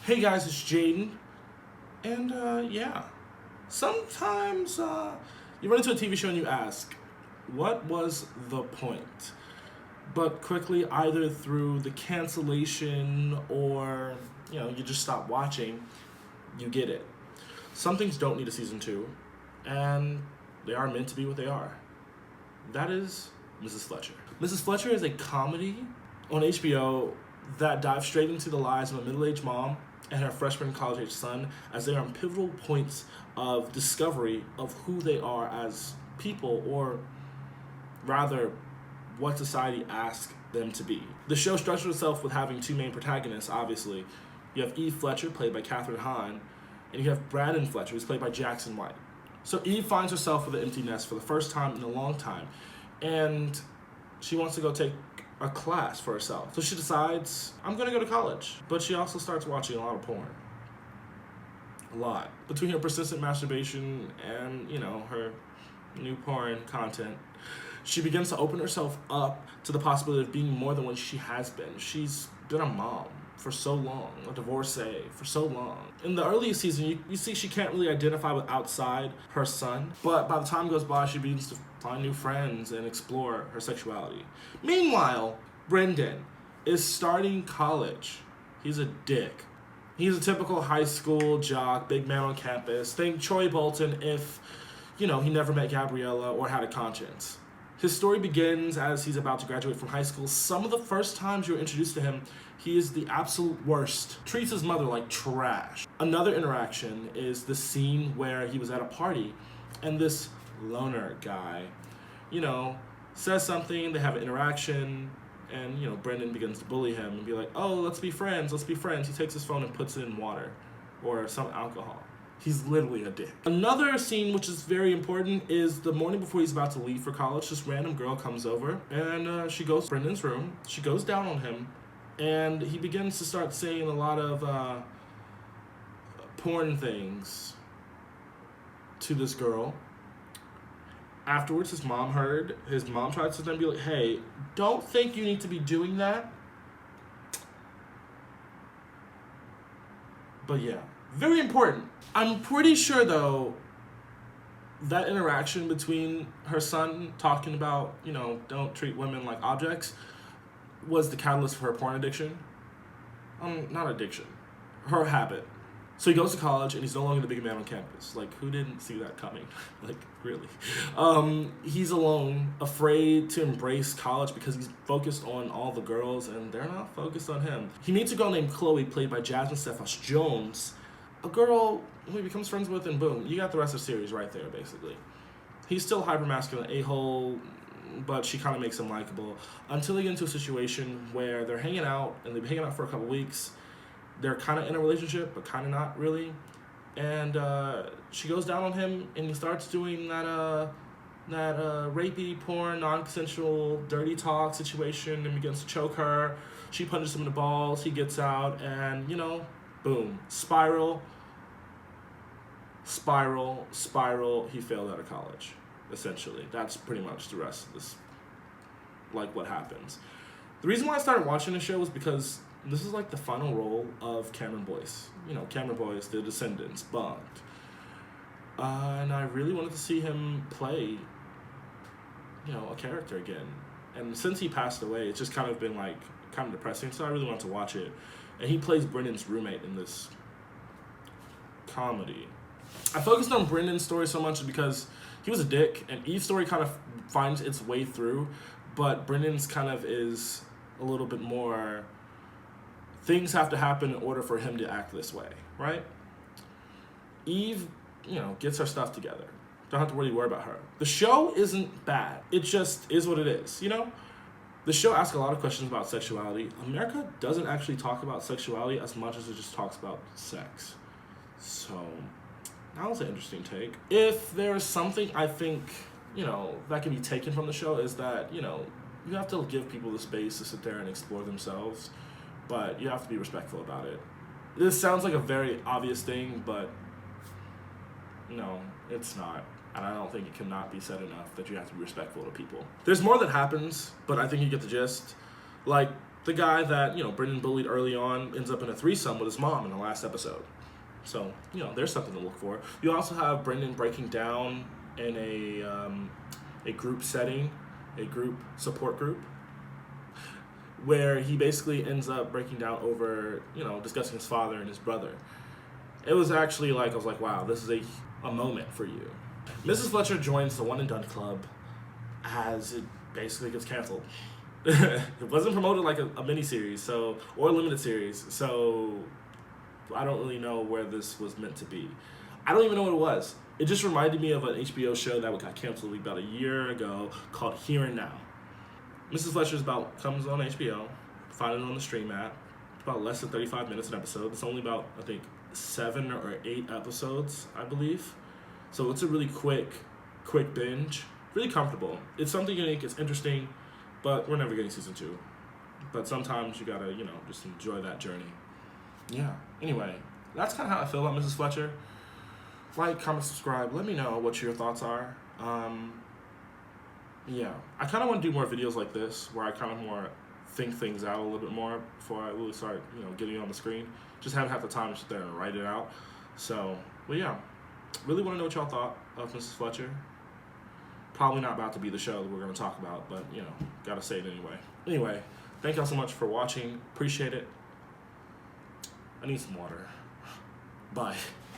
Hey guys, it's Jaden, and yeah, sometimes you run into a TV show and you ask, what was the point? But quickly, either through the cancellation or you just stop watching, you get it. Some things don't need a season two, and they are meant to be what they are. That is Mrs. Fletcher. Mrs. Fletcher is a comedy on HBO that dives straight into the lives of a middle-aged mom and her freshman college-age son as they are on pivotal points of discovery of who they are as people, or rather, what society asks them to be. The show structures itself with having two main protagonists, obviously. You have Eve Fletcher, played by Katherine Hahn, and you have Brandon Fletcher, who's played by Jackson White. So Eve finds herself with an empty nest for the first time in a long time, and she wants to go take a class for herself. So she decides, I'm gonna go to college. But she also starts watching a lot of porn. A lot. Between her persistent masturbation and, her new porn content, she begins to open herself up to the possibility of being more than what she has been. She's been a mom for so long, a divorcee for so long. In the earliest season, you see she can't really identify with outside her son, but by the time goes by, she begins to find new friends and explore her sexuality. Meanwhile, Brendan is starting college. He's a dick. He's a typical high school jock, big man on campus. Think Troy Bolton if, he never met Gabriella or had a conscience. His story begins as he's about to graduate from high school. Some of the first times you're introduced to him, he is the absolute worst. Treats his mother like trash. Another interaction is the scene where he was at a party and this loner guy, says something, they have an interaction, and, Brendan begins to bully him and be like, oh, let's be friends. He takes his phone and puts it in water or some alcohol. He's literally a dick. Another scene which is very important is the morning before he's about to leave for college. This random girl comes over and she goes to Brendan's room. She goes down on him and he begins to start saying a lot of porn things to this girl. Afterwards, his mom heard. His mom tried to sit there and be like, hey, don't think you need to be doing that. But yeah, very important. I'm pretty sure, though, that interaction between her son talking about, don't treat women like objects was the catalyst for her porn addiction. Not addiction. Her habit. So he goes to college, and he's no longer the big man on campus. Like, who didn't see that coming? Like, really. He's alone, afraid to embrace college because he's focused on all the girls, and they're not focused on him. He meets a girl named Chloe, played by Jasmine Stephos Jones, a girl who he becomes friends with, and boom, you got the rest of the series right there, basically. He's still hyper-masculine, a-hole, but she kind of makes him likable, until they get into a situation where they're hanging out, and they've been hanging out for a couple weeks. They're kind of in a relationship, but kind of not really. And she goes down on him, and he starts doing that rapey, porn, non-consensual, dirty talk situation, and begins to choke her. She punches him in the balls. He gets out, and, boom. Spiral. He failed out of college, essentially. That's pretty much the rest of this, like, what happens. The reason why I started watching the show was because this is like the final role of Cameron Boyce. Cameron Boyce, The Descendants, Bond. And I really wanted to see him play, a character again. And since he passed away, it's just kind of been like, kind of depressing, so I really wanted to watch it. And he plays Brendan's roommate in this comedy. I focused on Brendan's story so much because he was a dick, and Eve's story kind of finds its way through, but Brendan's kind of is a little bit more, things have to happen in order for him to act this way, right? Eve, gets her stuff together. Don't have to really worry about her. The show isn't bad. It just is what it is, The show asks a lot of questions about sexuality. America doesn't actually talk about sexuality as much as it just talks about sex. So, that was an interesting take. If there's something I think, that can be taken from the show is that, you have to give people the space to sit there and explore themselves, but you have to be respectful about it. This sounds like a very obvious thing, but no, it's not. And I don't think it cannot be said enough that you have to be respectful to people. There's more that happens, but I think you get the gist. Like, the guy that, you know, Brendan bullied early on ends up in a threesome with his mom in the last episode. So, you know, there's something to look for. You also have Brendan breaking down in a group setting, a group support group, where he basically ends up breaking down over, you know, discussing his father and his brother. It was actually like, I was like, wow, this is a moment for you. Mrs. Fletcher joins the One and Done Club as it basically gets canceled. It wasn't promoted like a miniseries, so, or a limited series, so I don't really know where this was meant to be. I don't even know what it was. It just reminded me of an HBO show that got canceled about a year ago called Here and Now. Mrs. Fletcher's comes on HBO, find it on the Stream app. It's about less than 35 minutes an episode. It's only about, I think, 7 or 8 episodes, I believe. So it's a really quick binge. Really comfortable. It's something unique, it's interesting, but we're never getting season 2. But sometimes you gotta, you know, just enjoy that journey. Yeah. Anyway, that's kind of how I feel about Mrs. Fletcher. Like, comment, subscribe. Let me know what your thoughts are. Yeah. I kind of want to do more videos like this, where I kind of more think things out a little bit more before I really start, you know, getting on the screen. Just haven't had the time to sit there and write it out. So, well, yeah. Really want to know what y'all thought of Mrs. Fletcher. Probably not about to be the show that we're going to talk about, but, you know, gotta say it anyway. Anyway, thank y'all so much for watching. Appreciate it. I need some water. Bye.